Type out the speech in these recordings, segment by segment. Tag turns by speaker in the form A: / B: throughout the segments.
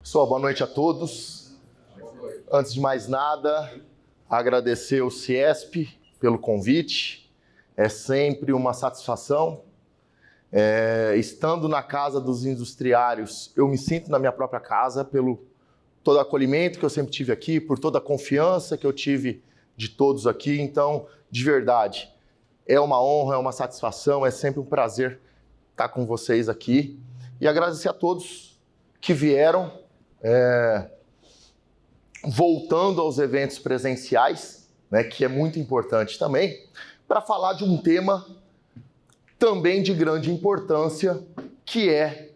A: Pessoal, boa noite a todos. Antes de mais nada, agradecer o Ciesp pelo convite. É sempre uma satisfação. Estando na casa dos industriários, eu me sinto na minha própria casa pelo todo o acolhimento que eu sempre tive aqui, por toda a confiança que eu tive de todos aqui. Então, de verdade, é uma honra, é uma satisfação, é sempre um prazer estar com vocês aqui. E agradecer a todos que vieram, voltando aos eventos presenciais, né, que é muito importante também, para falar de um tema também de grande importância, que é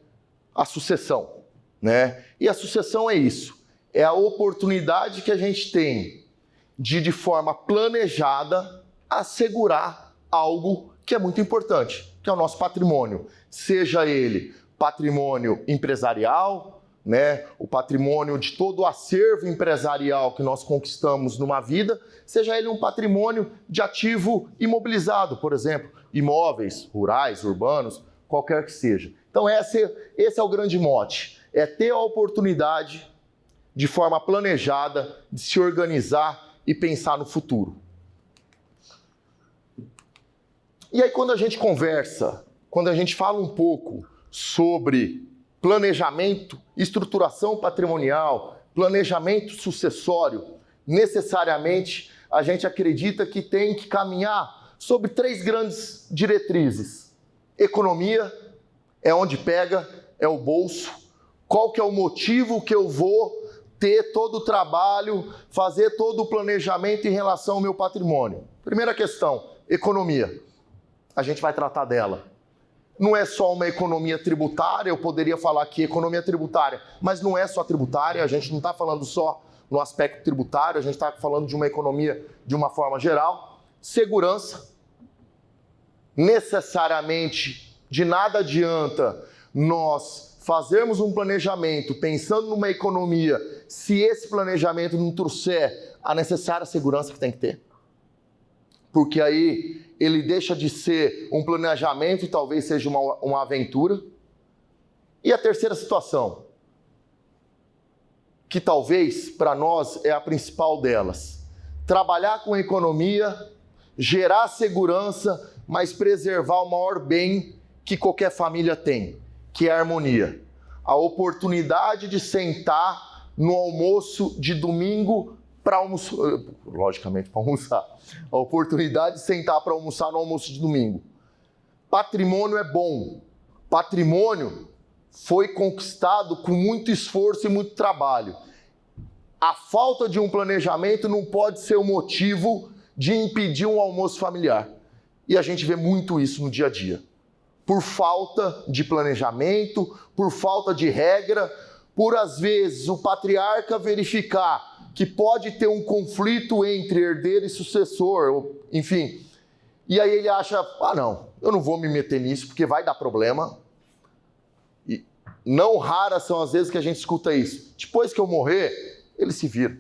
A: a sucessão, né? E a sucessão é isso, é a oportunidade que a gente tem de forma planejada, assegurar algo que é muito importante, que é o nosso patrimônio, seja ele patrimônio empresarial, né, o patrimônio de todo o acervo empresarial que nós conquistamos numa vida, seja ele um patrimônio de ativo imobilizado, por exemplo, imóveis rurais, urbanos, qualquer que seja. Então esse é o grande mote, é ter a oportunidade de forma planejada de se organizar e pensar no futuro. E aí quando a gente conversa, quando a gente fala um pouco sobre planejamento, estruturação patrimonial, planejamento sucessório, necessariamente a gente acredita que tem que caminhar sobre 3 grandes diretrizes. Economia é onde pega, é o bolso. Qual que é o motivo que eu vou ter todo o trabalho, fazer todo o planejamento em relação ao meu patrimônio? Primeira questão, economia. A gente vai tratar dela. Não é só uma economia tributária, eu poderia falar aqui economia tributária, mas não é só tributária, a gente não está falando só no aspecto tributário, a gente está falando de uma economia de uma forma geral. Segurança. Necessariamente, de nada adianta nós fazermos um planejamento pensando numa economia se esse planejamento não trouxer a necessária segurança que tem que ter. Porque aí ele deixa de ser um planejamento e talvez seja uma aventura. E a terceira situação, que talvez para nós é a principal delas, trabalhar com economia, gerar segurança, mas preservar o maior bem que qualquer família tem, que é a harmonia. A oportunidade de sentar no almoço de domingo para almoçar, logicamente para almoçar, a oportunidade de sentar para almoçar no almoço de domingo. Patrimônio é bom. Patrimônio foi conquistado com muito esforço e muito trabalho. A falta de um planejamento não pode ser o motivo de impedir um almoço familiar. E a gente vê muito isso no dia a dia. Por falta de planejamento, por falta de regra, por às vezes o patriarca verificar que pode ter um conflito entre herdeiro e sucessor, enfim. E aí ele acha, não, eu não vou me meter nisso porque vai dar problema. E não raras são as vezes que a gente escuta isso. Depois que eu morrer, ele se vira.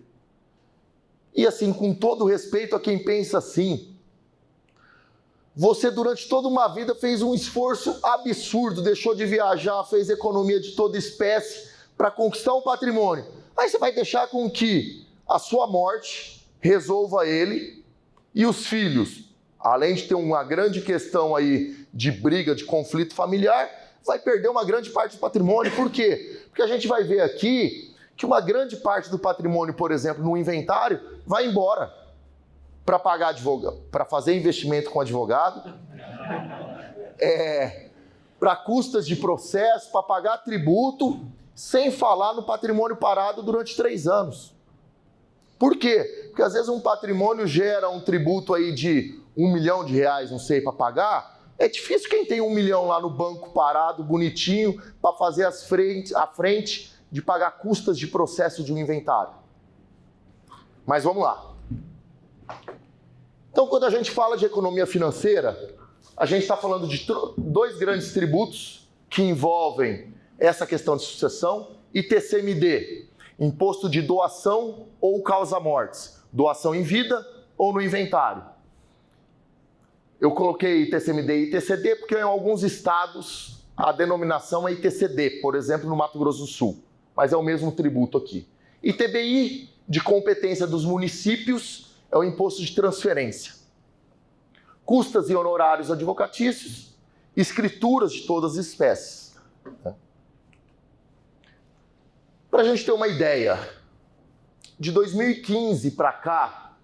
A: E assim, com todo respeito a quem pensa assim, você durante toda uma vida fez um esforço absurdo, deixou de viajar, fez economia de toda espécie para conquistar um patrimônio. Aí você vai deixar com que a sua morte resolva ele e os filhos, além de ter uma grande questão aí de briga, de conflito familiar, vai perder uma grande parte do patrimônio. Por quê? Porque a gente vai ver aqui que uma grande parte do patrimônio, por exemplo, no inventário, vai embora para pagar advogado, para fazer investimento com advogado, para custas de processo, para pagar tributo, sem falar no patrimônio parado durante 3 anos. Por quê? Porque às vezes um patrimônio gera um tributo aí de R$1 milhão, não sei, para pagar. É difícil quem tem 1 milhão lá no banco parado, bonitinho, para fazer a frente de pagar custas de processo de um inventário. Mas vamos lá. Então, quando a gente fala de economia financeira, a gente está falando de 2 grandes tributos que envolvem essa questão de sucessão e TCMD, imposto de doação ou causa-mortes, doação em vida ou no inventário. Eu coloquei TCMD e ITCD porque em alguns estados a denominação é ITCD, por exemplo, no Mato Grosso do Sul. mas é o mesmo tributo aqui. ITBI, de competência dos municípios, é o imposto de transferência. Custas e honorários advocatícios, escrituras de todas as espécies. Para a gente ter uma ideia, de 2015 para cá,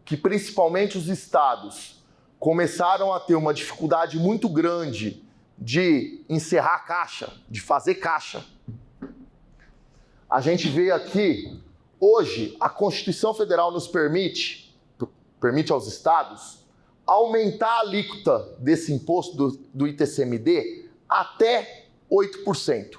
A: que principalmente os estados começaram a ter uma dificuldade muito grande de encerrar a caixa, de fazer caixa. A gente vê aqui, hoje, a Constituição Federal nos permite aos estados, aumentar a alíquota desse imposto do ITCMD até 8%.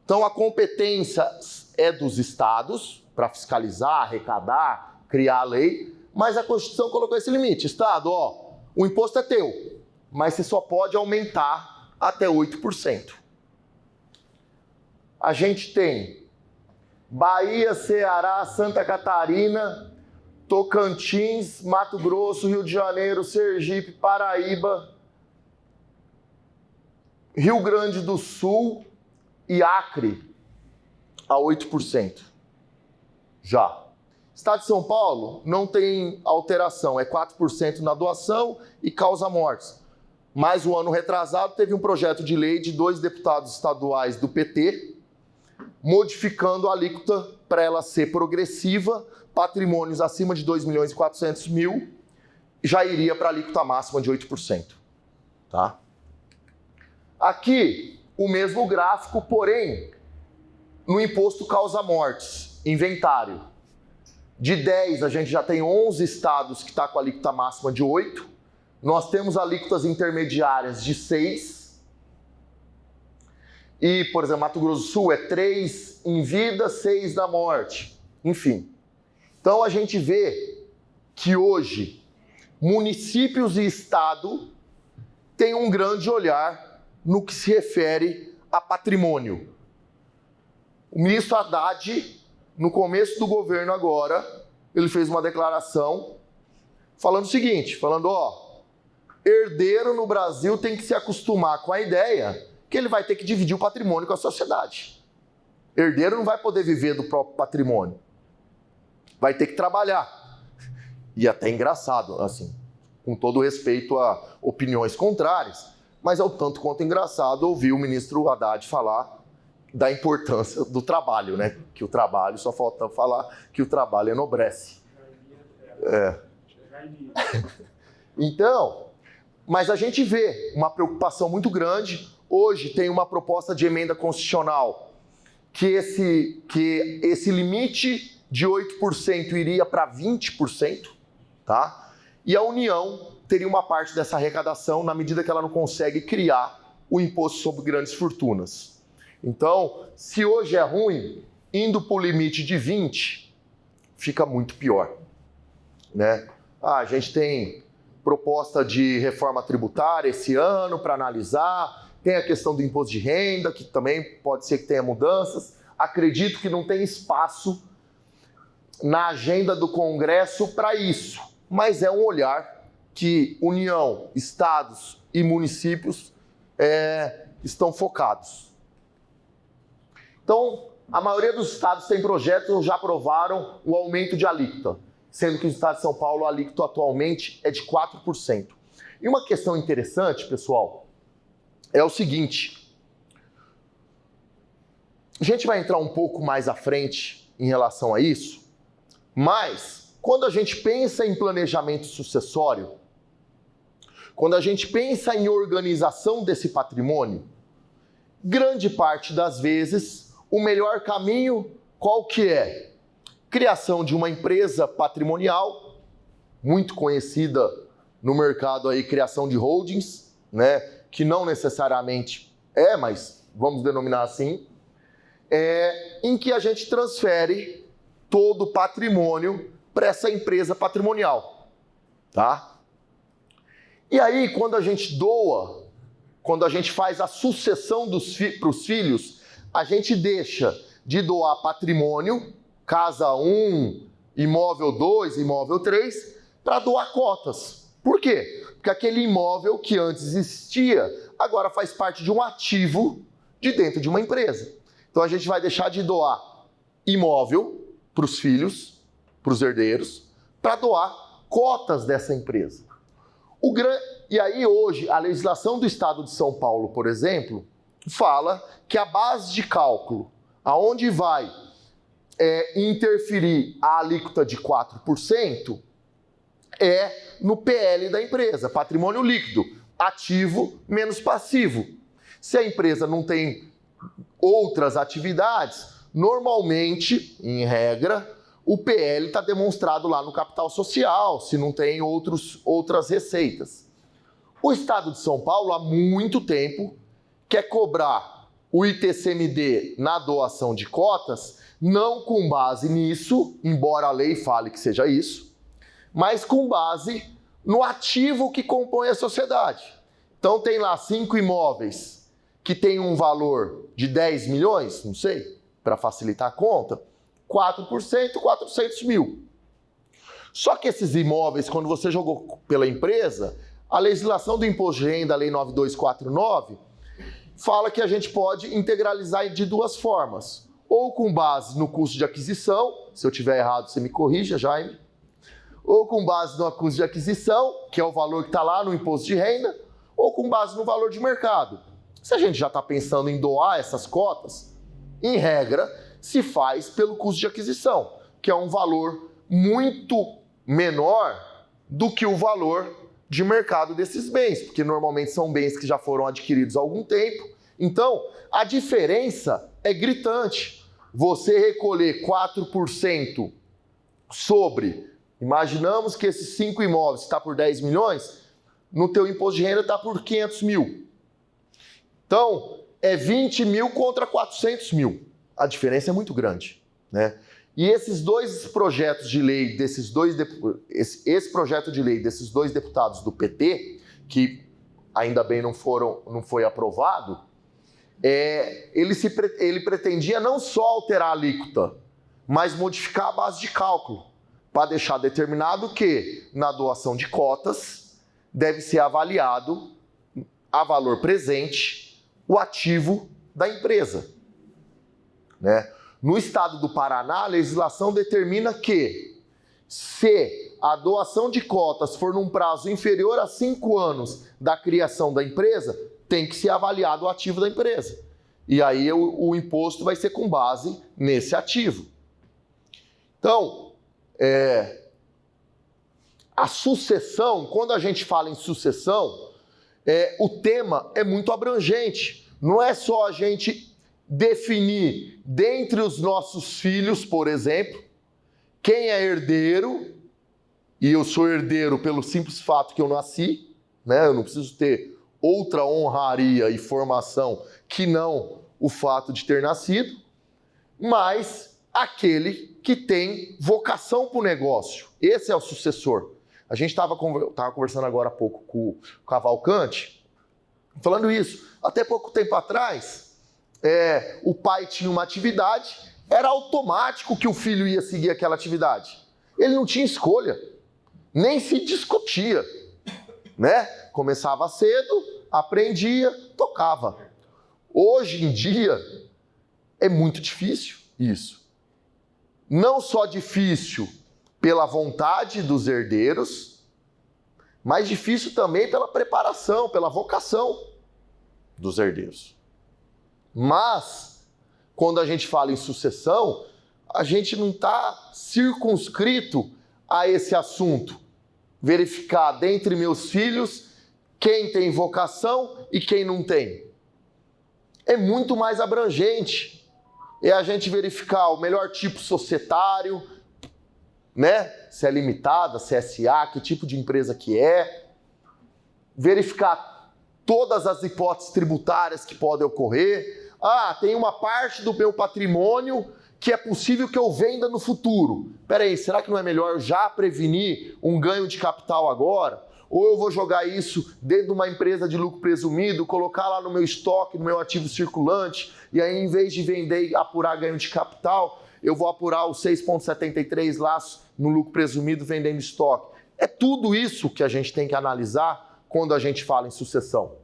A: Então, a competência é dos estados para fiscalizar, arrecadar, criar a lei, mas a Constituição colocou esse limite. Estado, o imposto é teu, mas você só pode aumentar até 8%. A gente tem Bahia, Ceará, Santa Catarina, Tocantins, Mato Grosso, Rio de Janeiro, Sergipe, Paraíba, Rio Grande do Sul e Acre a 8%. Já. Estado de São Paulo não tem alteração, é 4% na doação e causa mortes. Mas o ano retrasado teve um projeto de lei de 2 deputados estaduais do PT, modificando a alíquota para ela ser progressiva, patrimônios acima de 2.400.000 já iria para a alíquota máxima de 8%. Tá? Aqui, o mesmo gráfico, porém, no imposto causa mortes, inventário. De 10, a gente já tem 11 estados que está com a alíquota máxima de 8. Nós temos alíquotas intermediárias de 6. E, por exemplo, Mato Grosso do Sul é 3 em vida, 6 na morte. Enfim. Então, a gente vê que hoje, municípios e estado têm um grande olhar no que se refere a patrimônio. O ministro Haddad, no começo do governo agora, ele fez uma declaração falando o seguinte, herdeiro no Brasil tem que se acostumar com a ideia que ele vai ter que dividir o patrimônio com a sociedade. Herdeiro não vai poder viver do próprio patrimônio. Vai ter que trabalhar. E até engraçado, assim, com todo respeito a opiniões contrárias, mas é o tanto quanto engraçado ouvir o ministro Haddad falar da importância do trabalho, né? Que o trabalho, só falta falar que o trabalho enobrece. Então, mas a gente vê uma preocupação muito grande. Hoje tem uma proposta de emenda constitucional que esse limite de 8% iria para 20%, tá? E a União teria uma parte dessa arrecadação na medida que ela não consegue criar o imposto sobre grandes fortunas. Então, se hoje é ruim, indo para o limite de 20%, fica muito pior, né? A gente tem proposta de reforma tributária esse ano para analisar, tem a questão do imposto de renda, que também pode ser que tenha mudanças. Acredito que não tem espaço na agenda do Congresso para isso, mas é um olhar que União, estados e municípios estão focados. Então, a maioria dos estados tem projetos ou já aprovaram o aumento de alíquota, sendo que no estado de São Paulo a alíquota atualmente é de 4%. E uma questão interessante, pessoal, é o seguinte. A gente vai entrar um pouco mais à frente em relação a isso, mas quando a gente pensa em planejamento sucessório, quando a gente pensa em organização desse patrimônio, grande parte das vezes, o melhor caminho, qual que é? Criação de uma empresa patrimonial, muito conhecida no mercado aí, criação de holdings, né? Que não necessariamente mas vamos denominar assim, em que a gente transfere todo o patrimônio para essa empresa patrimonial, tá? E aí, quando a gente doa, quando a gente faz a sucessão para os filhos, a gente deixa de doar patrimônio, casa 1, imóvel 2, imóvel 3, para doar cotas. Por quê? Porque aquele imóvel que antes existia, agora faz parte de um ativo de dentro de uma empresa. Então a gente vai deixar de doar imóvel para os filhos, para os herdeiros, para doar cotas dessa empresa. E aí hoje, a legislação do Estado de São Paulo, por exemplo, fala que a base de cálculo, aonde vai interferir a alíquota de 4%, é no PL da empresa, patrimônio líquido, ativo menos passivo. Se a empresa não tem outras atividades, normalmente, em regra, o PL está demonstrado lá no capital social, se não tem outras receitas. O Estado de São Paulo, há muito tempo, quer cobrar o ITCMD na doação de cotas, não com base nisso, embora a lei fale que seja isso, mas com base no ativo que compõe a sociedade. Então tem lá 5 imóveis que tem um valor de 10 milhões, não sei, para facilitar a conta, 4%, 400 mil. Só que esses imóveis, quando você jogou pela empresa, a legislação do Imposto de Renda, a Lei 9249, fala que a gente pode integralizar de 2 formas. Ou com base no custo de aquisição, se eu tiver errado você me corrija, Jaime, ou com base no custo de aquisição, que é o valor que está lá no Imposto de Renda, ou com base no valor de mercado. Se a gente já está pensando em doar essas cotas, em regra, se faz pelo custo de aquisição, que é um valor muito menor do que o valor de mercado desses bens, porque normalmente são bens que já foram adquiridos há algum tempo. Então, a diferença é gritante. Você recolher 4% sobre, imaginamos que esses 5 imóveis está por 10 milhões, no teu imposto de renda está por 500 mil. Então, é 20 mil contra 400 mil. A diferença é muito grande, né? E esses 2 projetos de lei, esse projeto de lei desses 2 deputados do PT, que ainda bem não foi aprovado, ele pretendia não só alterar a alíquota, mas modificar a base de cálculo, para deixar determinado que, na doação de cotas, deve ser avaliado a valor presente o ativo da empresa, né? No estado do Paraná, a legislação determina que, se a doação de cotas for num prazo inferior a 5 anos da criação da empresa, tem que ser avaliado o ativo da empresa. E aí o imposto vai ser com base nesse ativo. Então, a sucessão, quando a gente fala em sucessão, o tema é muito abrangente. Não é só a gente definir dentre os nossos filhos, por exemplo, quem é herdeiro, e eu sou herdeiro pelo simples fato que eu nasci, né? Eu não preciso ter outra honraria e formação que não o fato de ter nascido, mas aquele que tem vocação para o negócio. Esse é o sucessor. A gente estava conversando agora há pouco com o Cavalcante, falando isso. Até pouco tempo atrás, o pai tinha uma atividade, era automático que o filho ia seguir aquela atividade. Ele não tinha escolha, nem se discutia, né? Começava cedo, aprendia, tocava. Hoje em dia, é muito difícil isso. Não só difícil pela vontade dos herdeiros, mas difícil também pela preparação, pela vocação dos herdeiros. Mas, quando a gente fala em sucessão, a gente não está circunscrito a esse assunto. Verificar dentre meus filhos quem tem vocação e quem não tem. É muito mais abrangente. É a gente verificar o melhor tipo societário, né? Se é limitada, se é SA, que tipo de empresa que é. Verificar todas as hipóteses tributárias que podem ocorrer. Tem uma parte do meu patrimônio que é possível que eu venda no futuro. Peraí, será que não é melhor já prevenir um ganho de capital agora? Ou eu vou jogar isso dentro de uma empresa de lucro presumido, colocar lá no meu estoque, no meu ativo circulante, e aí em vez de vender e apurar ganho de capital, eu vou apurar os 6,73 lá no lucro presumido vendendo estoque. É tudo isso que a gente tem que analisar quando a gente fala em sucessão.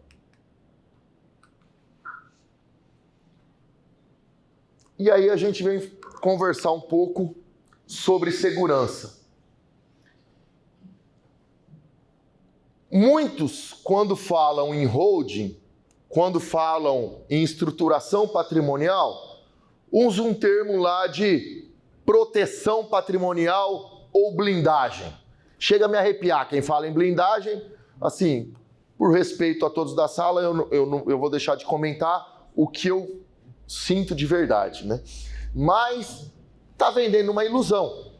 A: E aí a gente vem conversar um pouco sobre segurança. Muitos, quando falam em holding, quando falam em estruturação patrimonial, usam um termo lá de proteção patrimonial ou blindagem. Chega a me arrepiar quem fala em blindagem. Assim, por respeito a todos da sala, eu vou deixar de comentar o que eu sinto de verdade, né? Mas está vendendo uma ilusão,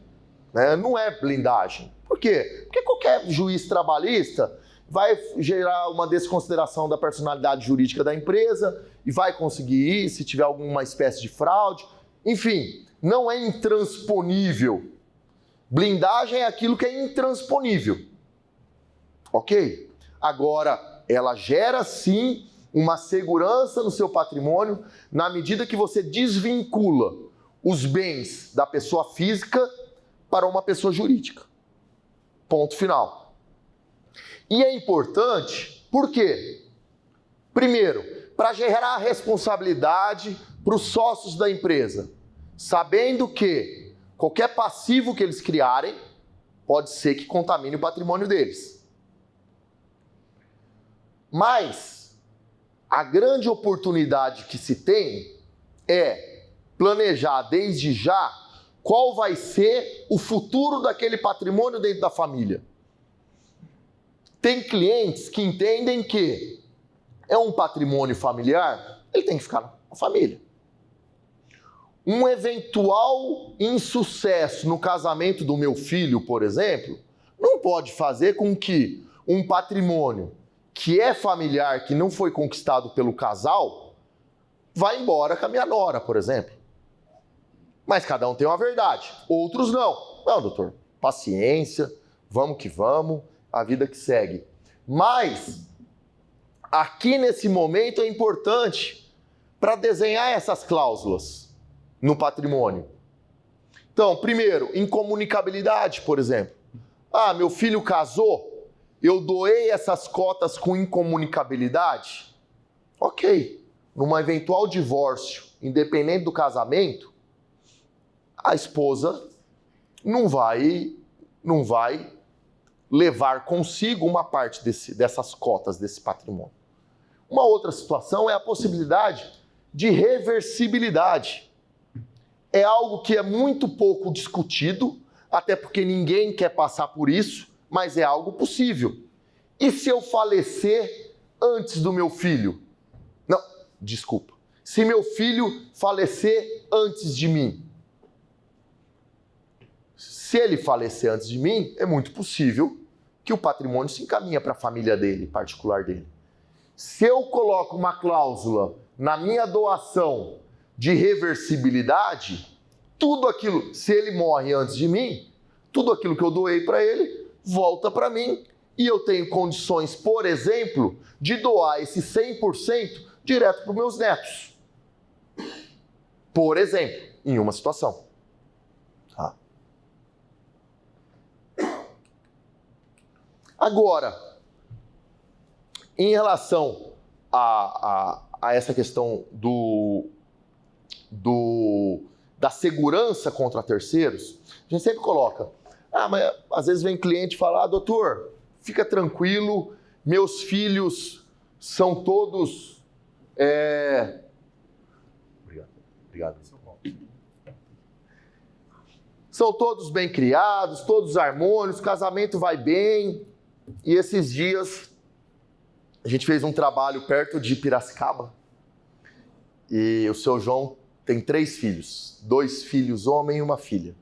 A: né? Não é blindagem. Por quê? Porque qualquer juiz trabalhista vai gerar uma desconsideração da personalidade jurídica da empresa e vai conseguir ir se tiver alguma espécie de fraude. Enfim, não é intransponível. Blindagem é aquilo que é intransponível. Ok? Agora, ela gera sim uma segurança no seu patrimônio na medida que você desvincula os bens da pessoa física para uma pessoa jurídica. Ponto final. E é importante, por quê? Primeiro, para gerar responsabilidade para os sócios da empresa, sabendo que qualquer passivo que eles criarem pode ser que contamine o patrimônio deles. Mas a grande oportunidade que se tem é planejar desde já qual vai ser o futuro daquele patrimônio dentro da família. Tem clientes que entendem que é um patrimônio familiar, ele tem que ficar na família. Um eventual insucesso no casamento do meu filho, por exemplo, não pode fazer com que um patrimônio que é familiar, que não foi conquistado pelo casal, vá embora com a minha nora, por exemplo. Mas cada um tem uma verdade, outros não. Não, doutor, paciência, vamos que vamos, a vida que segue. Mas, aqui nesse momento é importante para desenhar essas cláusulas no patrimônio. Então, primeiro, incomunicabilidade, por exemplo. Ah, meu filho casou, eu doei essas cotas com incomunicabilidade? Ok. Num eventual divórcio, independente do casamento, a esposa não vai levar consigo uma parte dessas cotas, desse patrimônio. Uma outra situação é a possibilidade de reversibilidade. É algo que é muito pouco discutido, até porque ninguém quer passar por isso, mas é algo possível. E se eu falecer antes do meu filho? Não, desculpa. Se meu filho falecer antes de mim? Se ele falecer antes de mim, é muito possível que o patrimônio se encaminhe para a família dele, particular dele. Se eu coloco uma cláusula na minha doação de reversibilidade, tudo aquilo, se ele morre antes de mim, tudo aquilo que eu doei para ele volta para mim e eu tenho condições, por exemplo, de doar esse 100% direto para os meus netos. Por exemplo, em uma situação. Tá? Agora, em relação a essa questão da segurança contra terceiros, a gente sempre coloca, mas às vezes vem cliente falar, doutor, fica tranquilo, meus filhos são todos... Obrigado. São todos bem criados, todos harmônicos, o casamento vai bem. E esses dias, a gente fez um trabalho perto de Piracicaba. E o seu João tem 3 filhos. 2 filhos homem e uma filha.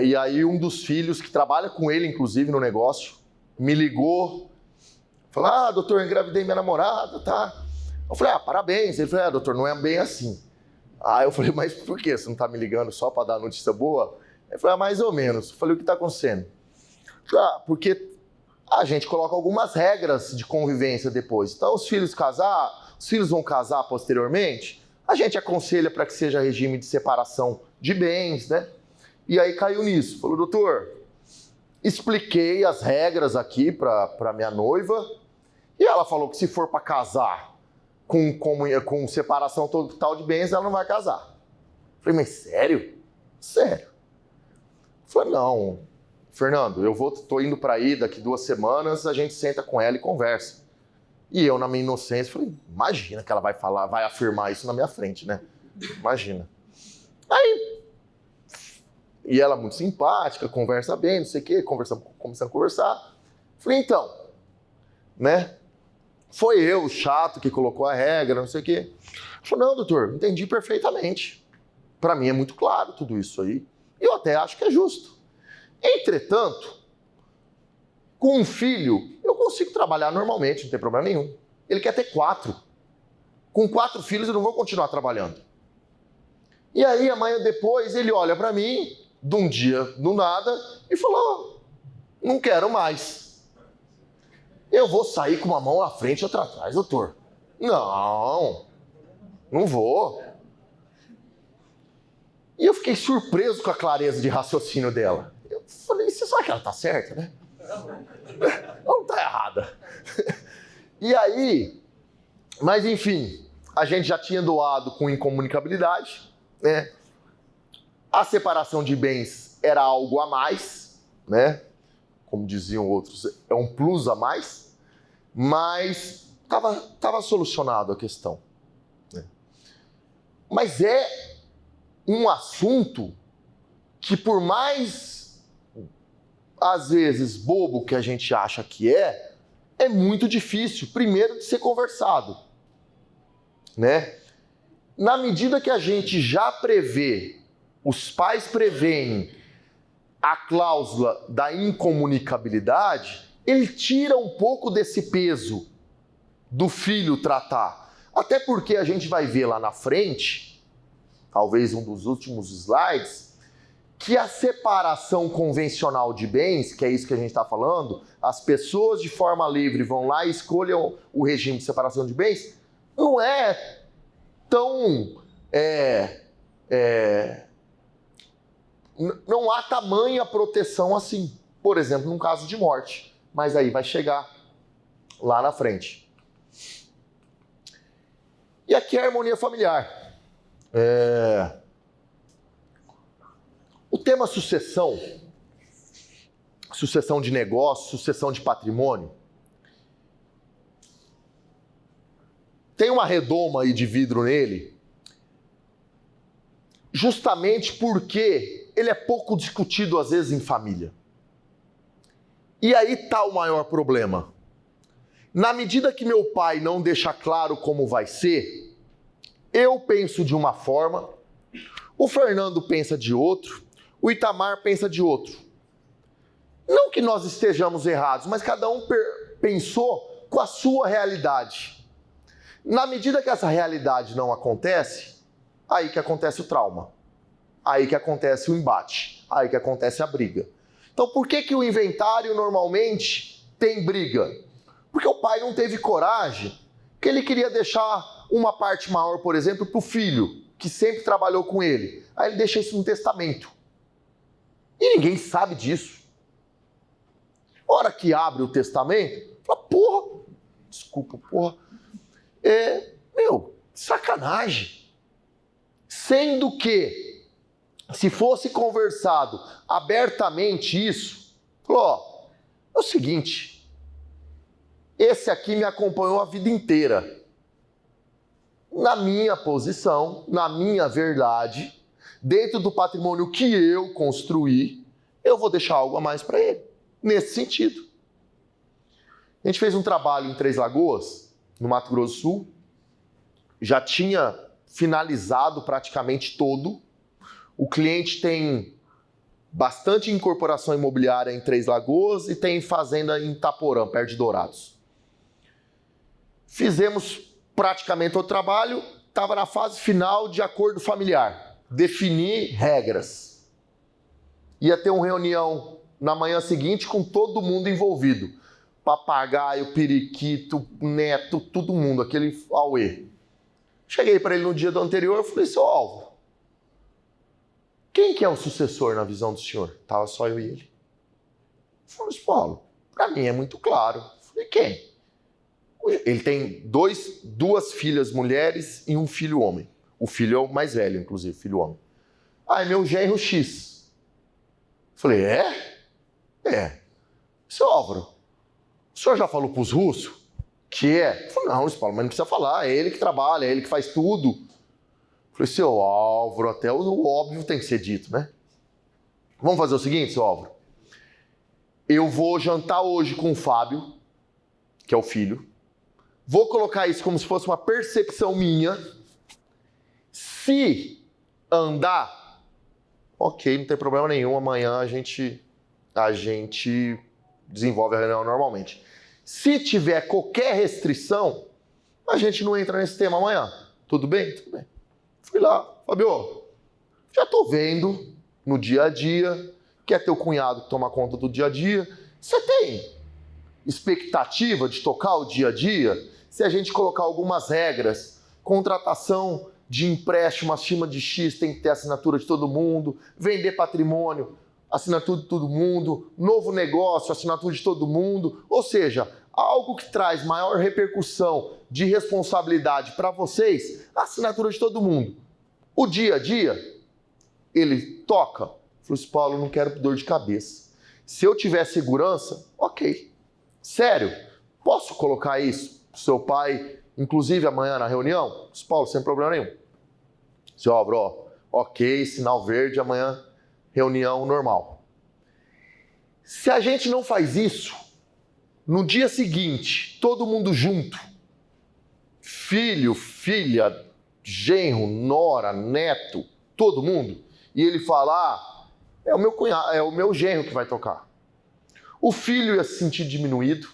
A: E aí um dos filhos, que trabalha com ele, inclusive, no negócio, me ligou. Falou, doutor, eu engravidei minha namorada, tá? Eu falei, parabéns. Ele falou, doutor, não é bem assim. Aí eu falei, mas por quê? Você não tá me ligando só para dar notícia boa? Ele falou, mais ou menos. Eu falei, o que tá acontecendo? Porque a gente coloca algumas regras de convivência depois. Então, os filhos vão casar posteriormente, a gente aconselha para que seja regime de separação de bens, né? E aí caiu nisso. Falou, doutor, expliquei as regras aqui para minha noiva, e ela falou que se for para casar, com separação total de bens, ela não vai casar. Falei, mas sério? Sério. Falei, não, Fernando, tô indo para aí, daqui 2 semanas a gente senta com ela e conversa. E eu, na minha inocência, falei, imagina que ela vai falar, vai afirmar isso na minha frente, né? Imagina. Aí, e ela muito simpática, conversa bem, não sei o quê, começando a conversar. Falei, então, né? Foi eu, o chato, que colocou a regra, não sei o quê. Falei, não, doutor, entendi perfeitamente. Para mim é muito claro tudo isso aí. E eu até acho que é justo. Entretanto, com um filho, eu consigo trabalhar normalmente, não tem problema nenhum. Ele quer ter 4. Com 4 filhos eu não vou continuar trabalhando. E aí, amanhã depois, ele olha para mim, de um dia, do nada, e falou, não quero mais. Eu vou sair com uma mão à frente e outra atrás, doutor. Não vou. E eu fiquei surpreso com a clareza de raciocínio dela. Eu falei, você sabe que ela tá certa, né? Ela não tá errada. E aí, mas enfim, a gente já tinha doado com incomunicabilidade, né? A separação de bens era algo a mais, né? Como diziam outros, é um plus a mais, mas estava solucionado a questão, né? Mas é um assunto que, por mais, às vezes, bobo que a gente acha que é muito difícil, primeiro, de ser conversado, né? Na medida que a gente já prevê, os pais preveem a cláusula da incomunicabilidade, ele tira um pouco desse peso do filho tratar. Até porque a gente vai ver lá na frente, talvez um dos últimos slides, que a separação convencional de bens, que é isso que a gente está falando, as pessoas de forma livre vão lá e escolham o regime de separação de bens, não é tão... não há tamanha proteção assim, por exemplo, num caso de morte. Mas aí vai chegar lá na frente. E aqui é a harmonia familiar. O tema sucessão de negócio, sucessão de patrimônio, tem uma redoma aí de vidro nele, justamente porque ele é pouco discutido às vezes em família. E aí está o maior problema. Na medida que meu pai não deixa claro como vai ser, eu penso de uma forma, o Fernando pensa de outro, o Itamar pensa de outro. Não que nós estejamos errados, mas cada um pensou com a sua realidade. Na medida que essa realidade não acontece, aí que acontece o trauma, aí que acontece o embate, aí que acontece a briga. Então por que o inventário normalmente tem briga? Porque o pai não teve coragem, que ele queria deixar uma parte maior, por exemplo, para o filho, que sempre trabalhou com ele. Aí ele deixa isso no testamento. E ninguém sabe disso. Hora que abre o testamento, fala, porra, sacanagem. Sendo que, se fosse conversado abertamente isso, falou, é o seguinte, esse aqui me acompanhou a vida inteira. Na minha posição, na minha verdade, dentro do patrimônio que eu construí, eu vou deixar algo a mais para ele, nesse sentido. A gente fez um trabalho em Três Lagoas, no Mato Grosso do Sul, já tinha finalizado praticamente todo. O cliente tem bastante incorporação imobiliária em Três Lagoas e tem fazenda em Itaporã, perto de Dourados. Fizemos praticamente o trabalho, estava na fase final de acordo familiar, definir regras. Ia ter uma reunião na manhã seguinte com todo mundo envolvido. Papagaio, periquito, neto, todo mundo, aquele auê. Cheguei para ele no dia do anterior e falei, seu Alvo, quem que é o sucessor na visão do senhor? Tava só eu e ele. Ele falou, Paulo, para mim é muito claro. Eu falei, quem? Ele tem duas filhas mulheres e um filho homem. O filho é o mais velho, inclusive, filho homem. Ah, é meu genro X. Falei, é? É. Seu Álvaro, o senhor já falou pros russos que é? Falei, não, Luiz Paulo, mas não precisa falar, é ele que trabalha, é ele que faz tudo. Falei, seu Álvaro, até o óbvio tem que ser dito, né? Vamos fazer o seguinte, seu Álvaro. Eu vou jantar hoje com o Fábio, que é o filho. Vou colocar isso como se fosse uma percepção minha. Se andar, ok, não tem problema nenhum. Amanhã a gente desenvolve a reunião normalmente. Se tiver qualquer restrição, a gente não entra nesse tema amanhã. Tudo bem? Tudo bem. Fui lá, Fábio, já tô vendo no dia a dia, quer teu cunhado que toma conta do dia a dia. Você tem expectativa de tocar o dia a dia? Se a gente colocar algumas regras, contratação de empréstimo acima de X tem que ter assinatura de todo mundo, vender patrimônio, assinatura de todo mundo, novo negócio, assinatura de todo mundo, ou seja, algo que traz maior repercussão de responsabilidade para vocês, assinatura de todo mundo. O dia a dia, ele toca. Falei, Paulo, não quero dor de cabeça. Se eu tiver segurança, ok. Sério, posso colocar isso pro seu pai, inclusive amanhã na reunião? Paulo, sem problema nenhum. Seu Álvaro, ok, sinal verde, amanhã reunião normal. Se a gente não faz isso, no dia seguinte, todo mundo junto, filho, filha, genro, nora, neto, todo mundo, e ele falar, é o meu cunhado, é o meu genro que vai tocar. O filho ia se sentir diminuído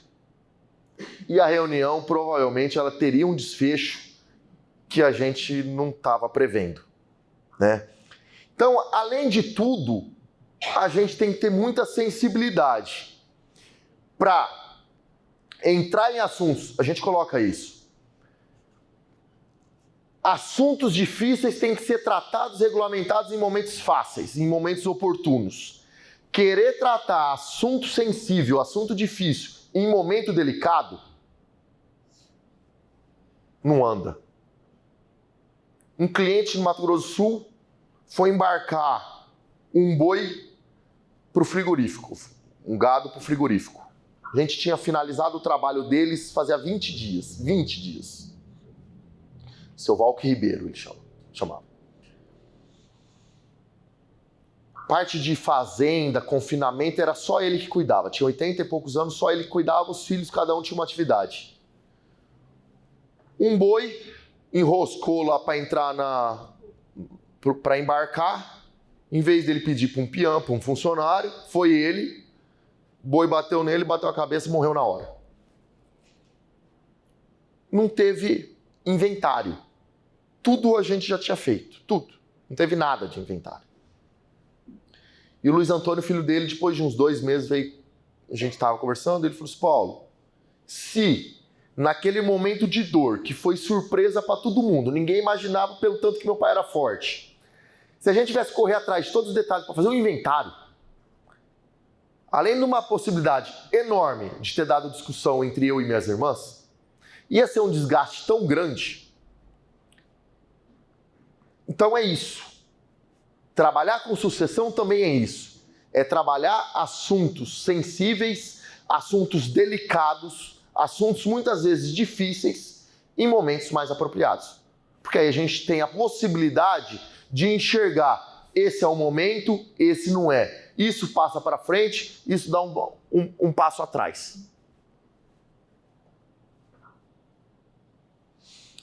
A: e a reunião provavelmente ela teria um desfecho que a gente não estava prevendo, né? Então, além de tudo, a gente tem que ter muita sensibilidade para entrar em assuntos. A gente coloca isso. Assuntos difíceis têm que ser tratados, regulamentados em momentos fáceis, em momentos oportunos. Querer tratar assunto sensível, assunto difícil, em momento delicado, não anda. Um cliente no Mato Grosso do Sul foi embarcar um boi para o frigorífico, um gado para o frigorífico. A gente tinha finalizado o trabalho deles fazia 20 dias. 20 dias. Seu Valque Ribeiro, ele chamava. Parte de fazenda, confinamento, era só ele que cuidava. Tinha 80 e poucos anos, só ele que cuidava, os filhos, cada um tinha uma atividade. Um boi enroscou lá para entrar para embarcar. Em vez dele pedir para um peão, para um funcionário, foi ele. O boi bateu nele, bateu a cabeça e morreu na hora. Não teve inventário. Tudo a gente já tinha feito, tudo. Não teve nada de inventário. E o Luiz Antônio, filho dele, depois de uns 2 meses, veio, a gente estava conversando, ele falou assim, Paulo, se naquele momento de dor, que foi surpresa para todo mundo, ninguém imaginava pelo tanto que meu pai era forte, se a gente tivesse que correr atrás de todos os detalhes para fazer um inventário, além de uma possibilidade enorme de ter dado discussão entre eu e minhas irmãs, ia ser um desgaste tão grande. Então é isso. Trabalhar com sucessão também é isso. É trabalhar assuntos sensíveis, assuntos delicados, assuntos muitas vezes difíceis, em momentos mais apropriados. Porque aí a gente tem a possibilidade de enxergar, esse é o momento, esse não é. Isso passa para frente, isso dá um passo atrás.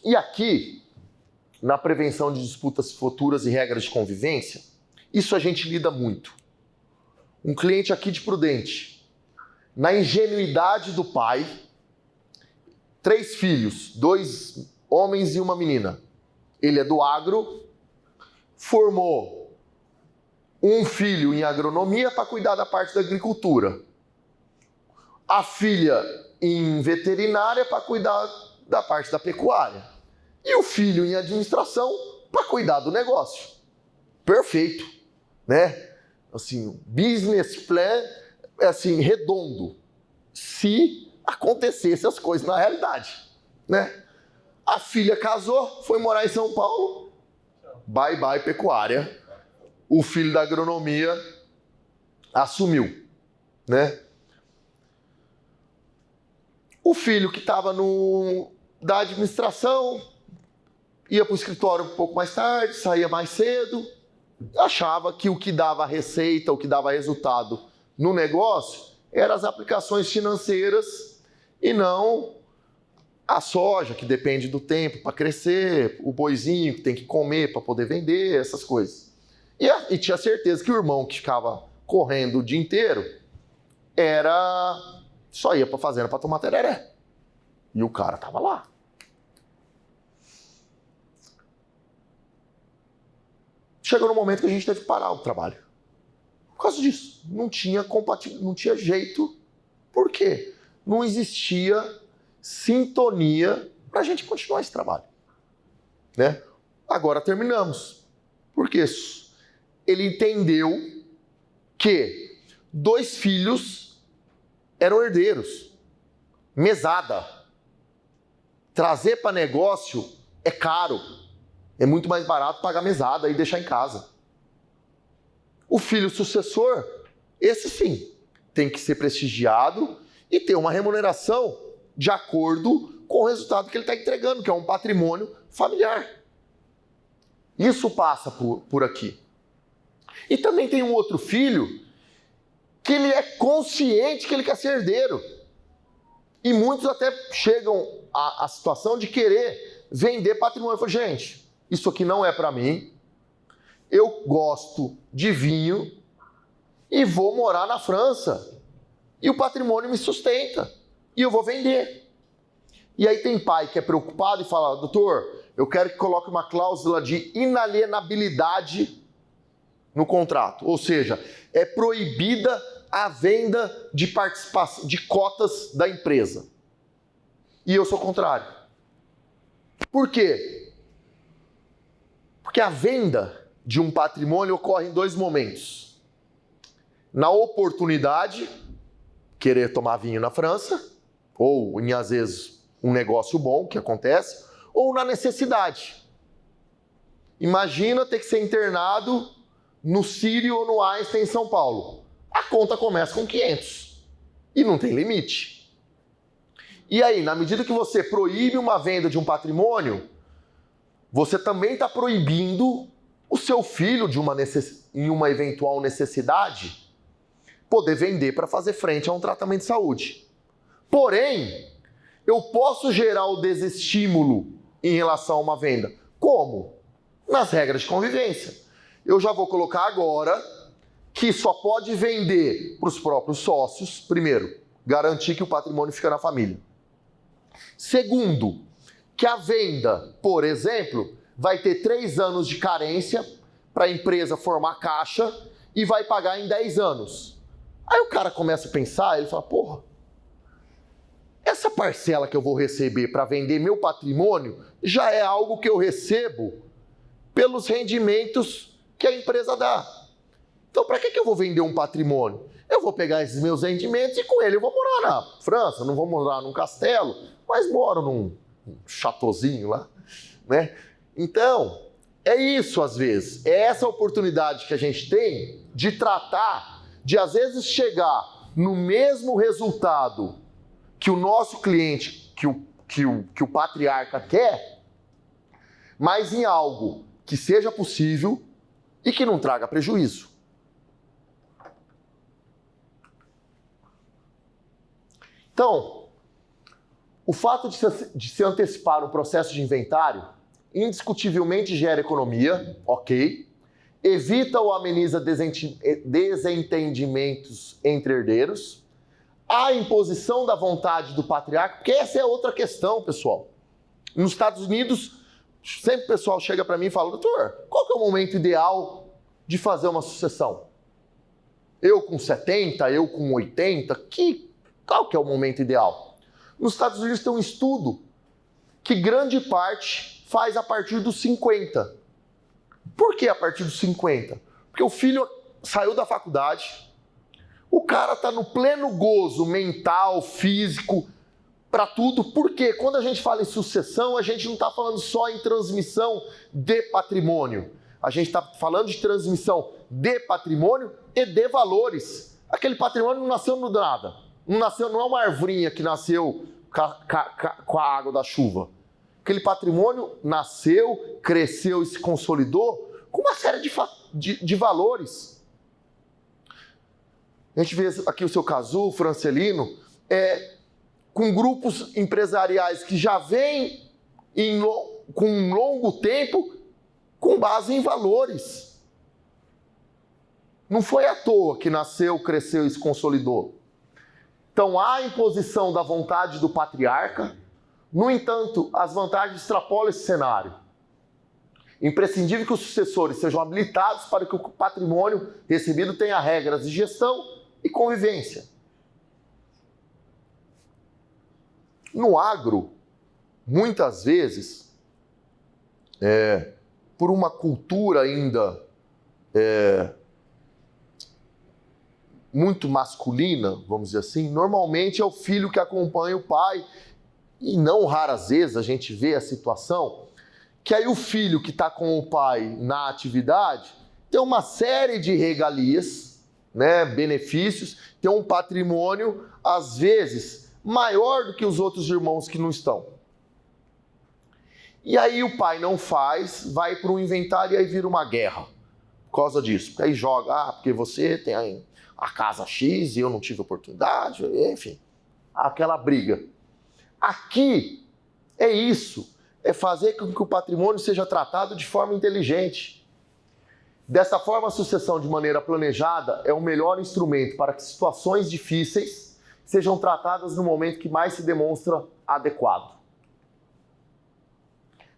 A: E aqui, na prevenção de disputas futuras e regras de convivência, isso a gente lida muito. Um cliente aqui de Prudente, na ingenuidade do pai, 3 filhos, 2 homens e uma menina. Ele é do agro, formou um filho em agronomia para cuidar da parte da agricultura. A filha em veterinária para cuidar da parte da pecuária. E o filho em administração para cuidar do negócio. Perfeito, né? Assim, business plan, assim, redondo. Se acontecessem as coisas na realidade, né? A filha casou, foi morar em São Paulo, bye bye pecuária. O filho da agronomia assumiu, né? O filho que estava da administração ia para o escritório um pouco mais tarde, saía mais cedo, achava que o que dava receita, o que dava resultado no negócio eram as aplicações financeiras e não a soja, que depende do tempo para crescer, o boizinho que tem que comer para poder vender, essas coisas. E tinha certeza que o irmão que ficava correndo o dia inteiro só ia para a fazenda para tomar tereré. E o cara tava lá. Chegou no momento que a gente teve que parar o trabalho. Por causa disso. Não tinha jeito. Por quê? Não existia sintonia para a gente continuar esse trabalho. Né? Agora terminamos. Por quê? Ele entendeu que 2 filhos eram herdeiros. Mesada. Trazer para negócio é caro. É muito mais barato pagar mesada e deixar em casa. O filho sucessor, esse sim, tem que ser prestigiado e ter uma remuneração de acordo com o resultado que ele está entregando, que é um patrimônio familiar. Isso passa por aqui. E também tem um outro filho que ele é consciente que ele quer ser herdeiro. E muitos até chegam à situação de querer vender patrimônio. Eu falo, gente, isso aqui não é para mim. Eu gosto de vinho e vou morar na França. E o patrimônio me sustenta. E eu vou vender. E aí tem pai que é preocupado e fala, doutor, eu quero que coloque uma cláusula de inalienabilidade no contrato. Ou seja, é proibida a venda de participação, de cotas da empresa. E eu sou contrário. Por quê? Porque a venda de um patrimônio ocorre em 2 momentos. Na oportunidade, querer tomar vinho na França, ou em, às vezes, um negócio bom que acontece, ou na necessidade. Imagina ter que ser internado no Sírio ou no Einstein em São Paulo. A conta começa com 500 e não tem limite. E aí, na medida que você proíbe uma venda de um patrimônio, você também está proibindo o seu filho, em uma eventual necessidade, poder vender para fazer frente a um tratamento de saúde. Porém, eu posso gerar o desestímulo em relação a uma venda. Como? Nas regras de convivência. Eu já vou colocar agora que só pode vender para os próprios sócios, primeiro, garantir que o patrimônio fica na família. Segundo, que a venda, por exemplo, vai ter 3 anos de carência para a empresa formar caixa e vai pagar em 10 anos. Aí o cara começa a pensar, ele fala, porra, essa parcela que eu vou receber para vender meu patrimônio já é algo que eu recebo pelos rendimentos que a empresa dá. Então, para que eu vou vender um patrimônio? Eu vou pegar esses meus rendimentos e com ele eu vou morar na França, não vou morar num castelo, mas moro num chateauzinho lá, né? Então, é isso às vezes. É essa oportunidade que a gente tem de tratar, de às vezes chegar no mesmo resultado que o nosso cliente, que o patriarca quer, mas em algo que seja possível e que não traga prejuízo. Então, o fato de se antecipar um processo de inventário indiscutivelmente gera economia, ok, evita ou ameniza desentendimentos entre herdeiros, a imposição da vontade do patriarca, porque essa é outra questão, pessoal. Nos Estados Unidos, sempre o pessoal chega para mim e fala, doutor, qual que é o momento ideal de fazer uma sucessão? Eu com 70, eu com 80, qual que é o momento ideal? Nos Estados Unidos tem um estudo que grande parte faz a partir dos 50. Por que a partir dos 50? Porque o filho saiu da faculdade, O cara está no pleno gozo mental, físico, para tudo. Porque quando a gente fala em sucessão, a gente não está falando só em transmissão de patrimônio. A gente está falando de transmissão de patrimônio e de valores. Aquele patrimônio não nasceu do nada. Não é uma arvorinha que nasceu com a água da chuva. Aquele patrimônio nasceu, cresceu e se consolidou com uma série de valores. A gente vê aqui o seu Cazu, Francelino, com grupos empresariais que já vêm com um longo tempo com base em valores. Não foi à toa que nasceu, cresceu e se consolidou. Então há a imposição da vontade do patriarca. No entanto, as vantagens extrapolam esse cenário. Imprescindível que os sucessores sejam habilitados para que o patrimônio recebido tenha regras de gestão e convivência. No agro, muitas vezes, por uma cultura ainda muito masculina, vamos dizer assim, normalmente é o filho que acompanha o pai, e não raras vezes a gente vê a situação que aí o filho que está com o pai na atividade tem uma série de regalias, né, benefícios, tem um patrimônio, às vezes, maior do que os outros irmãos que não estão. E aí o pai não faz, vai para um inventário e aí vira uma guerra por causa disso. Aí joga, porque você tem a casa X e eu não tive oportunidade, enfim, aquela briga. Aqui é isso, é fazer com que o patrimônio seja tratado de forma inteligente. Dessa forma, a sucessão de maneira planejada é o melhor instrumento para que situações difíceis sejam tratadas no momento que mais se demonstra adequado.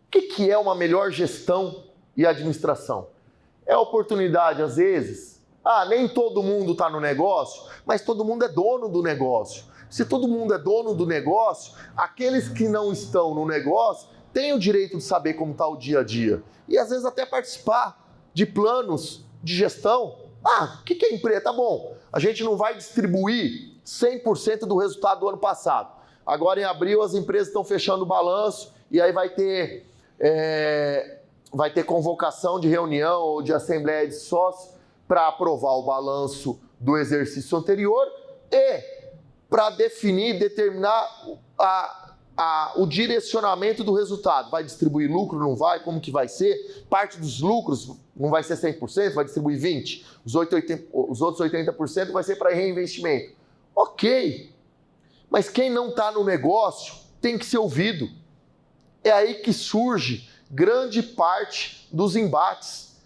A: O que é uma melhor gestão e administração? É a oportunidade, às vezes, nem todo mundo está no negócio, mas todo mundo é dono do negócio. Se todo mundo é dono do negócio, aqueles que não estão no negócio têm o direito de saber como está o dia a dia. E às vezes até participar de planos de gestão. O que é empresa? Tá bom, a gente não vai distribuir 100% do resultado do ano passado. Agora em abril as empresas estão fechando o balanço e aí vai ter convocação de reunião ou de assembleia de sócios para aprovar o balanço do exercício anterior e para determinar o direcionamento do resultado. Vai distribuir lucro, não vai? Como que vai ser? Parte dos lucros não vai ser 100%, vai distribuir 20%. Os outros 80% vai ser para reinvestimento. Ok, mas quem não está no negócio tem que ser ouvido. É aí que surge grande parte dos embates.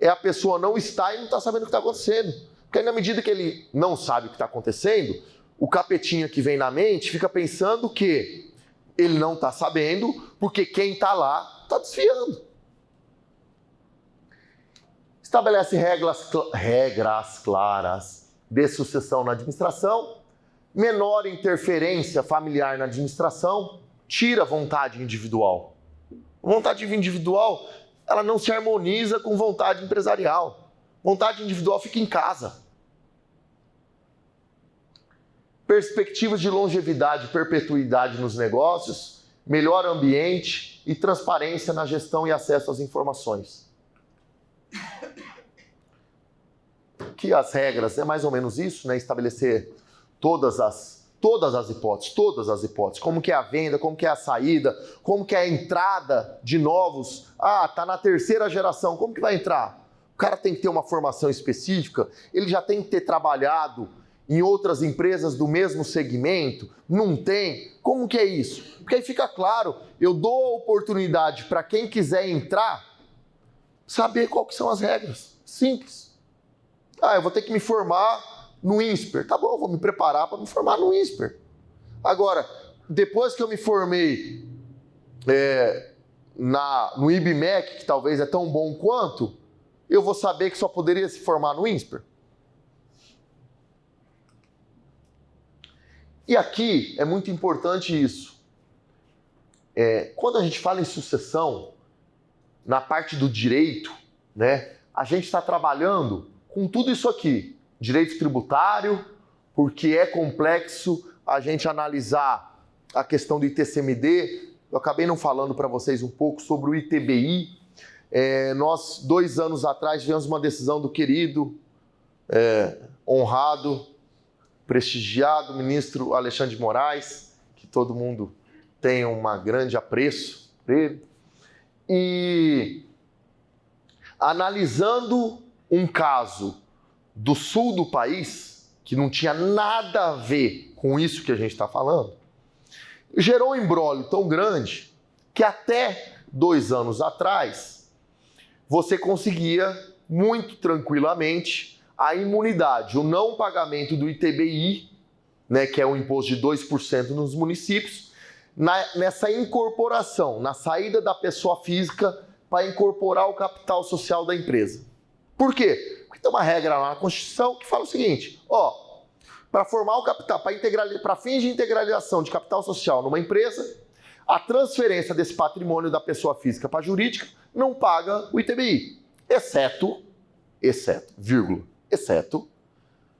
A: A pessoa não está e não está sabendo o que está acontecendo. Porque aí, na medida que ele não sabe o que está acontecendo, o capetinha que vem na mente fica pensando que ele não está sabendo, porque quem está lá está desfiando. Estabelece regras claras de sucessão na administração, menor interferência familiar na administração, tira a vontade individual. A vontade individual, ela não se harmoniza com vontade empresarial. Vontade individual fica em casa. Perspectivas de longevidade e perpetuidade nos negócios, melhor ambiente e transparência na gestão e acesso às informações. Que as regras é mais ou menos isso, né? Estabelecer todas as hipóteses, como que é a venda, como que é a saída, como que é a entrada de novos. Tá na terceira geração, como que vai entrar? O cara tem que ter uma formação específica, ele já tem que ter trabalhado em outras empresas do mesmo segmento, não tem? Como que é isso? Porque aí fica claro, eu dou a oportunidade para quem quiser entrar, saber qual que são as regras. Simples. Eu vou ter que me formar no INSPER. Tá bom, vou me preparar para me formar no INSPER. Agora, depois que eu me formei no IBMEC, que talvez é tão bom quanto, eu vou saber que só poderia se formar no INSPER. E aqui é muito importante isso. Quando a gente fala em sucessão, na parte do direito, né, a gente está trabalhando com tudo isso aqui. direito tributário, porque é complexo a gente analisar a questão do ITCMD. Eu acabei não falando para vocês um pouco sobre o ITBI. Nós, 2 anos atrás, tivemos uma decisão do querido, honrado, prestigiado ministro Alexandre de Moraes, que todo mundo tem um grande apreço por ele. E analisando um caso do sul do país, que não tinha nada a ver com isso que a gente está falando, gerou um imbróglio tão grande que até 2 anos atrás você conseguia muito tranquilamente a imunidade, o não pagamento do ITBI, né, que é um imposto de 2% nos municípios, nessa incorporação, na saída da pessoa física para incorporar o capital social da empresa. Por quê? Porque tem uma regra lá na Constituição que fala o seguinte, para formar o capital, para fins de integralização de capital social numa empresa, a transferência desse patrimônio da pessoa física para a jurídica não paga o ITBI, exceto,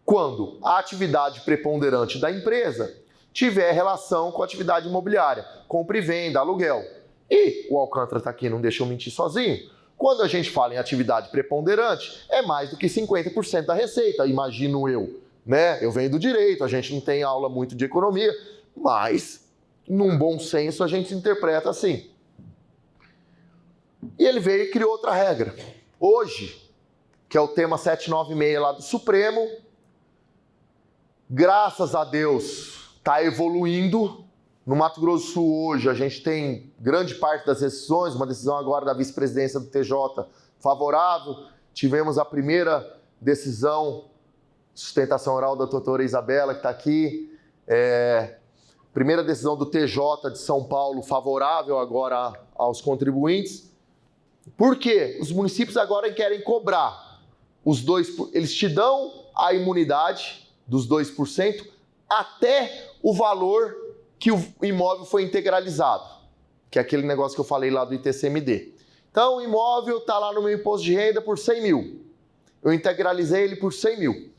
A: quando a atividade preponderante da empresa tiver relação com a atividade imobiliária, compra e venda, aluguel. E o Alcântara está aqui, não deixa eu mentir sozinho. Quando a gente fala em atividade preponderante, é mais do que 50% da receita, imagino eu. Né? Eu venho do direito, a gente não tem aula muito de economia, mas, num bom senso, a gente interpreta assim. E ele veio e criou outra regra. Hoje, que é o tema 796 lá do Supremo, graças a Deus, está evoluindo. No Mato Grosso do Sul hoje a gente tem grande parte das decisões, uma decisão agora da vice-presidência do TJ favorável. Tivemos a primeira decisão, sustentação oral da doutora Isabela, que está aqui. Primeira decisão do TJ de São Paulo favorável agora aos contribuintes. Por quê? Os municípios agora querem cobrar eles te dão a imunidade dos 2% até o valor que o imóvel foi integralizado, que é aquele negócio que eu falei lá do ITCMD. Então, o imóvel está lá no meu imposto de renda por 100 mil. Eu integralizei ele por 100 mil.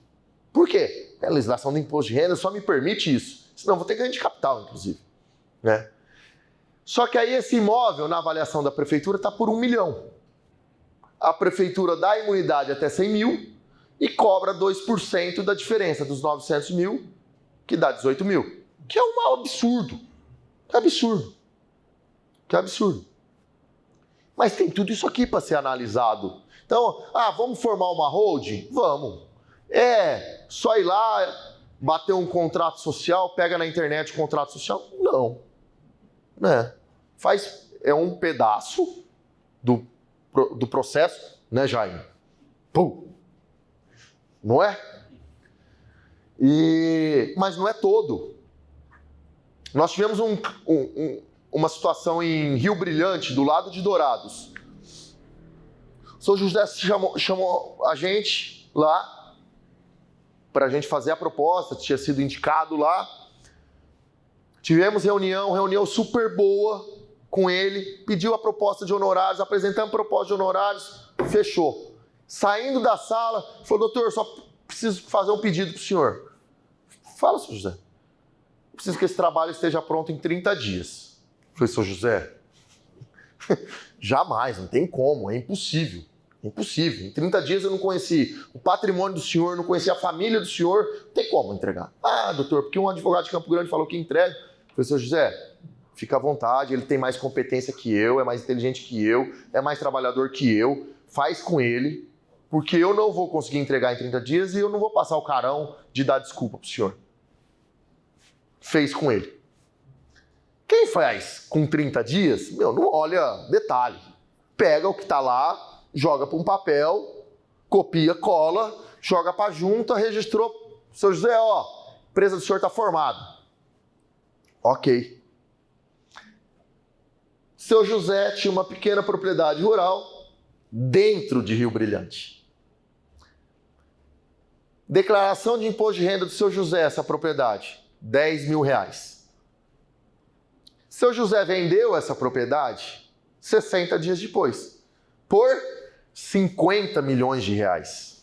A: Por quê? A legislação do imposto de renda só me permite isso. Senão eu vou ter ganho de capital, inclusive. Né? Só que aí esse imóvel, na avaliação da prefeitura, está por 1 milhão. A prefeitura dá a imunidade até 100 mil e cobra 2% da diferença dos 900 mil, que dá 18 mil. Que é um absurdo. Que absurdo. Mas tem tudo isso aqui para ser analisado. Então, vamos formar uma holding? Vamos. Só ir lá, bater um contrato social, pega na internet o contrato social? Não. É um pedaço do processo, né, Jaime? Pum. Não é? Mas não é todo. Nós tivemos uma situação em Rio Brilhante, do lado de Dourados. O São José chamou a gente lá para a gente fazer a proposta, tinha sido indicado lá. Tivemos reunião super boa com ele, pediu a proposta de honorários, apresentamos a proposta de honorários, fechou. Saindo da sala, falou, doutor, só preciso fazer um pedido para o senhor. Fala, São José. Preciso que esse trabalho esteja pronto em 30 dias. Eu falei, São José, jamais, não tem como, é impossível. Impossível. Em 30 dias eu não conheci o patrimônio do senhor, não conheci a família do senhor, não tem como entregar. Doutor, porque um advogado de Campo Grande falou que entrega. Eu falei, São José, fica à vontade, ele tem mais competência que eu, é mais inteligente que eu, é mais trabalhador que eu, faz com ele, porque eu não vou conseguir entregar em 30 dias e eu não vou passar o carão de dar desculpa pro senhor. Fez com ele. Quem faz com 30 dias, não olha detalhe. Pega o que está lá, joga para um papel, copia, cola, joga para a junta, registrou. Seu José, a empresa do senhor está formada. Ok. Seu José tinha uma pequena propriedade rural dentro de Rio Brilhante. Declaração de imposto de renda do seu José, essa propriedade, R$10 mil. Seu José vendeu essa propriedade 60 dias depois, por R$50 milhões.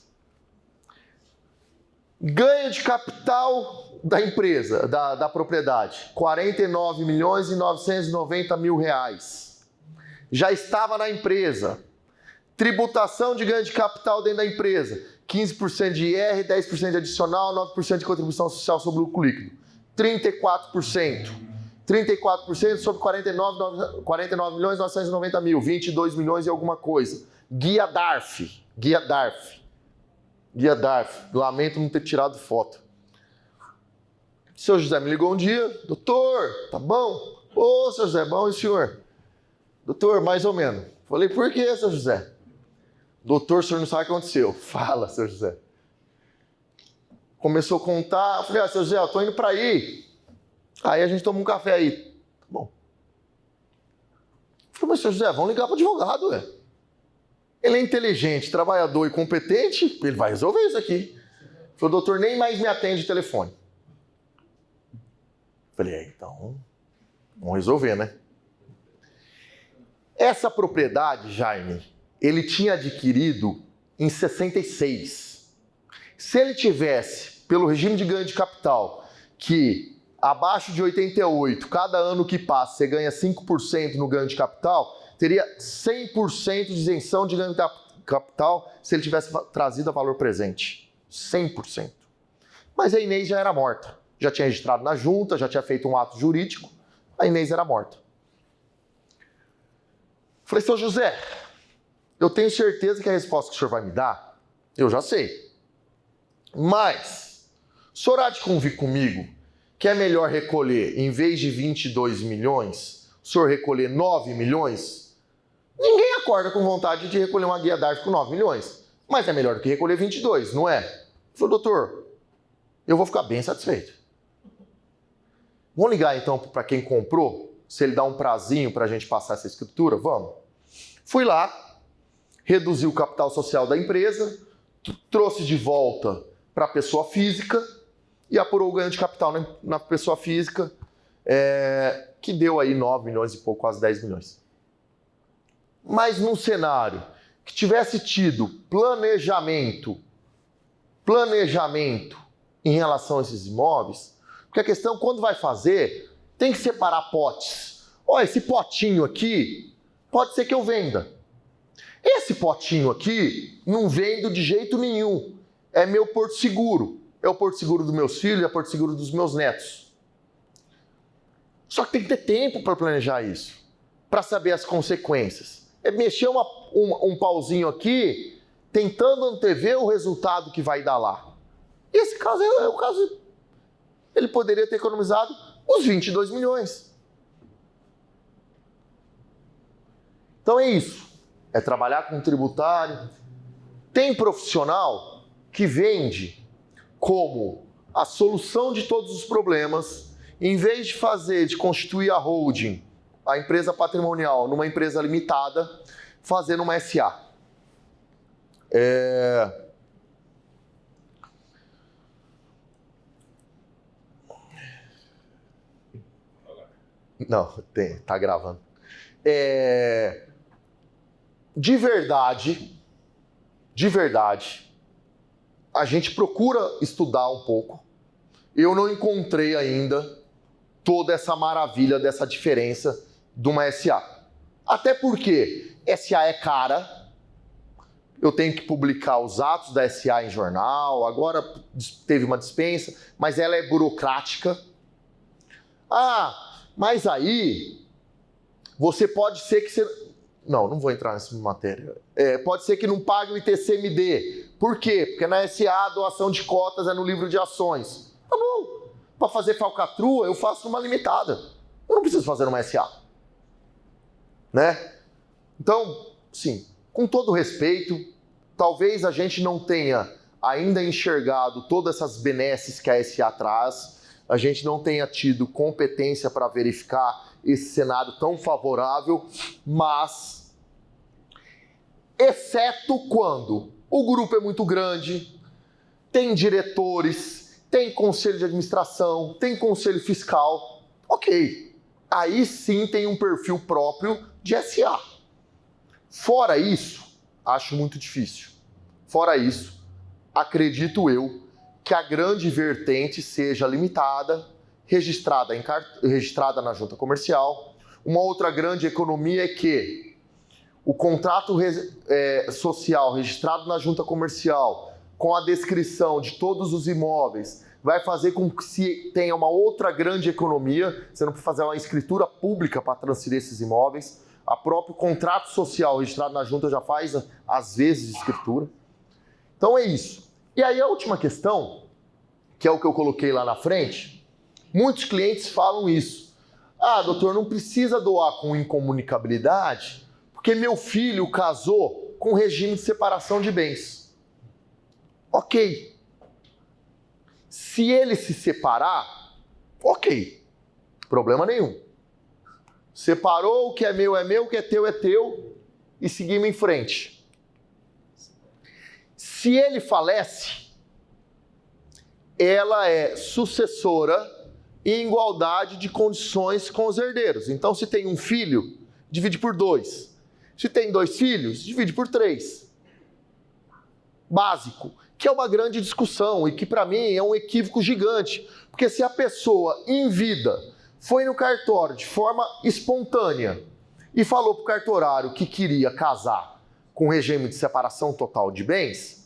A: Ganho de capital da empresa, da propriedade, 49 milhões e 990 mil reais. Já estava na empresa. Tributação de ganho de capital dentro da empresa, 15% de IR, 10% de adicional, 9% de contribuição social sobre o lucro líquido. 34%. 34% sobre 49 milhões e 990 mil, 22 milhões e alguma coisa. Guia DARF. Lamento não ter tirado foto. O seu José me ligou um dia, doutor, tá bom? Ô, seu José, bom e o senhor? Doutor, mais ou menos. Falei, por que, seu José? Doutor, o senhor não sabe o que aconteceu. Fala, seu José. Começou a contar, falei, seu José, eu tô indo pra aí. Aí a gente toma um café aí. Tá bom. Falei, mas seu José, vamos ligar pro advogado, ué. Ele é inteligente, trabalhador e competente, ele vai resolver isso aqui. Falei, doutor, nem mais me atende o telefone. Falei, então, vamos resolver, né? Essa propriedade, Jaime, ele tinha adquirido em 66. Se ele tivesse, pelo regime de ganho de capital, que abaixo de 88, cada ano que passa, você ganha 5% no ganho de capital, teria 100% de isenção de ganho de capital se ele tivesse trazido a valor presente. 100%. Mas a Inês já era morta. Já tinha registrado na junta, já tinha feito um ato jurídico, a Inês era morta. Falei, seu José, eu tenho certeza que a resposta que o senhor vai me dar, eu já sei. Mas, o senhor há de convir comigo que é melhor recolher, em vez de 22 milhões, o senhor recolher 9 milhões? Ninguém acorda com vontade de recolher uma guia DARF com 9 milhões. Mas é melhor do que recolher 22, não é? Eu falei, doutor, eu vou ficar bem satisfeito. Vamos ligar então para quem comprou? Se ele dá um prazinho para a gente passar essa escritura? Vamos. Fui lá, reduzi o capital social da empresa, trouxe de volta para a pessoa física e apurou o ganho de capital na pessoa física, que deu aí 9 milhões e pouco, quase 10 milhões. Mas num cenário que tivesse tido planejamento em relação a esses imóveis, porque a questão, quando vai fazer, tem que separar potes. Olha, esse potinho aqui, pode ser que eu venda. Esse potinho aqui, não vendo de jeito nenhum. É meu porto seguro. É o porto seguro dos meus filhos, é o porto seguro dos meus netos. Só que tem que ter tempo para planejar isso, para saber as consequências. É mexer um pauzinho aqui, tentando antever o resultado que vai dar lá. E esse caso é o caso... Ele poderia ter economizado os 22 milhões. Então é isso. É trabalhar com tributário. Tem profissional que vende como a solução de todos os problemas, em vez de constituir a holding, a empresa patrimonial, numa empresa limitada, fazendo uma SA. Não, tá gravando. De verdade, a gente procura estudar um pouco. Eu não encontrei ainda toda essa maravilha dessa diferença de uma SA. Até porque SA é cara, eu tenho que publicar os atos da SA em jornal, agora teve uma dispensa, mas ela é burocrática. Mas aí, você pode ser que você... Não vou entrar nessa matéria. Pode ser que não pague o ITCMD. Por quê? Porque na SA a doação de cotas é no livro de ações. Tá bom. Para fazer falcatrua, eu faço numa limitada. Eu não preciso fazer numa SA. Né? Então, sim, com todo respeito, talvez a gente não tenha ainda enxergado todas essas benesses que a SA traz, a gente não tenha tido competência para verificar esse cenário tão favorável, mas, exceto quando o grupo é muito grande, tem diretores, tem conselho de administração, tem conselho fiscal, ok. Aí sim tem um perfil próprio de SA. Fora isso, acho muito difícil. Fora isso, acredito eu que a grande vertente seja limitada, registrada na junta comercial. Uma outra grande economia é que o contrato social registrado na junta comercial, com a descrição de todos os imóveis, vai fazer com que se tenha uma outra grande economia. Você não precisa fazer uma escritura pública para transferir esses imóveis. O próprio contrato social registrado na junta já faz, às vezes, escritura. Então é isso. E aí a última questão, que é o que eu coloquei lá na frente, muitos clientes falam isso. Ah, doutor, não precisa doar com incomunicabilidade, porque meu filho casou com regime de separação de bens. Ok. Se ele se separar, ok. Problema nenhum. Separou, o que é meu, o que é teu, e seguimos em frente. Se ele falece, ela é sucessora em igualdade de condições com os herdeiros. Então, se tem um filho, divide por 2. Se tem 2 filhos, divide por 3. Básico, que é uma grande discussão e que para mim é um equívoco gigante. Porque se a pessoa em vida foi no cartório de forma espontânea e falou para o cartorário que queria casar com regime de separação total de bens,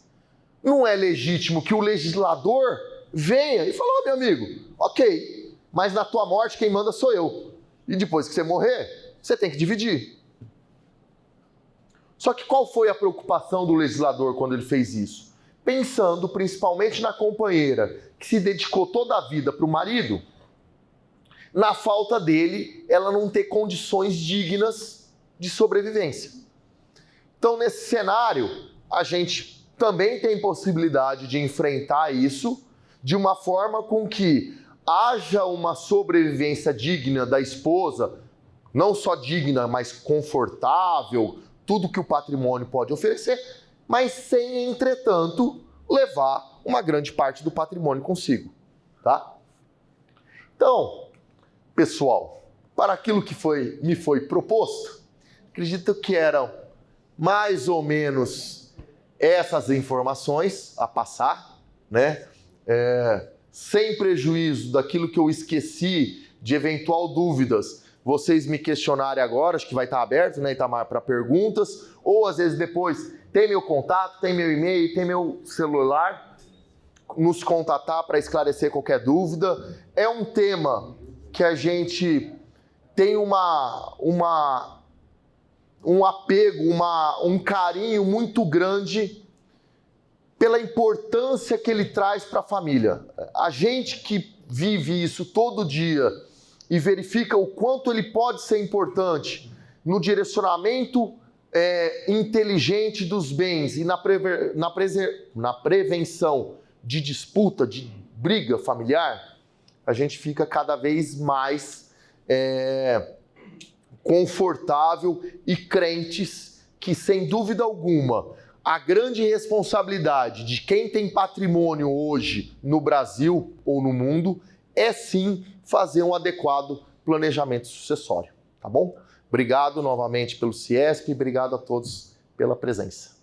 A: não é legítimo que o legislador venha e fale: ó, meu amigo, ok, mas na tua morte quem manda sou eu. E depois que você morrer, você tem que dividir. Só que qual foi a preocupação do legislador quando ele fez isso? Pensando principalmente na companheira que se dedicou toda a vida para o marido, na falta dele, ela não ter condições dignas de sobrevivência. Então, nesse cenário, a gente também tem possibilidade de enfrentar isso de uma forma com que haja uma sobrevivência digna da esposa, não só digna, mas confortável, tudo que o patrimônio pode oferecer, mas sem, entretanto, levar uma grande parte do patrimônio consigo, tá? Então, pessoal, para aquilo que me foi proposto, acredito que eram mais ou menos essas informações a passar, né? Sem prejuízo daquilo que eu esqueci, de eventual dúvidas, vocês me questionarem agora, acho que vai estar aberto, né, Itamar, para perguntas, ou às vezes depois tem meu contato, tem meu e-mail, tem meu celular, nos contatar para esclarecer qualquer dúvida. É um tema que a gente tem um apego, um carinho muito grande pela importância que ele traz para a família. A gente que vive isso todo dia e verifica o quanto ele pode ser importante no direcionamento inteligente dos bens e na prevenção de disputa, de briga familiar, a gente fica cada vez mais confortável e crentes que, sem dúvida alguma, a grande responsabilidade de quem tem patrimônio hoje no Brasil ou no mundo é sim fazer um adequado planejamento sucessório, tá bom? Obrigado novamente pelo CIESP, obrigado a todos pela presença.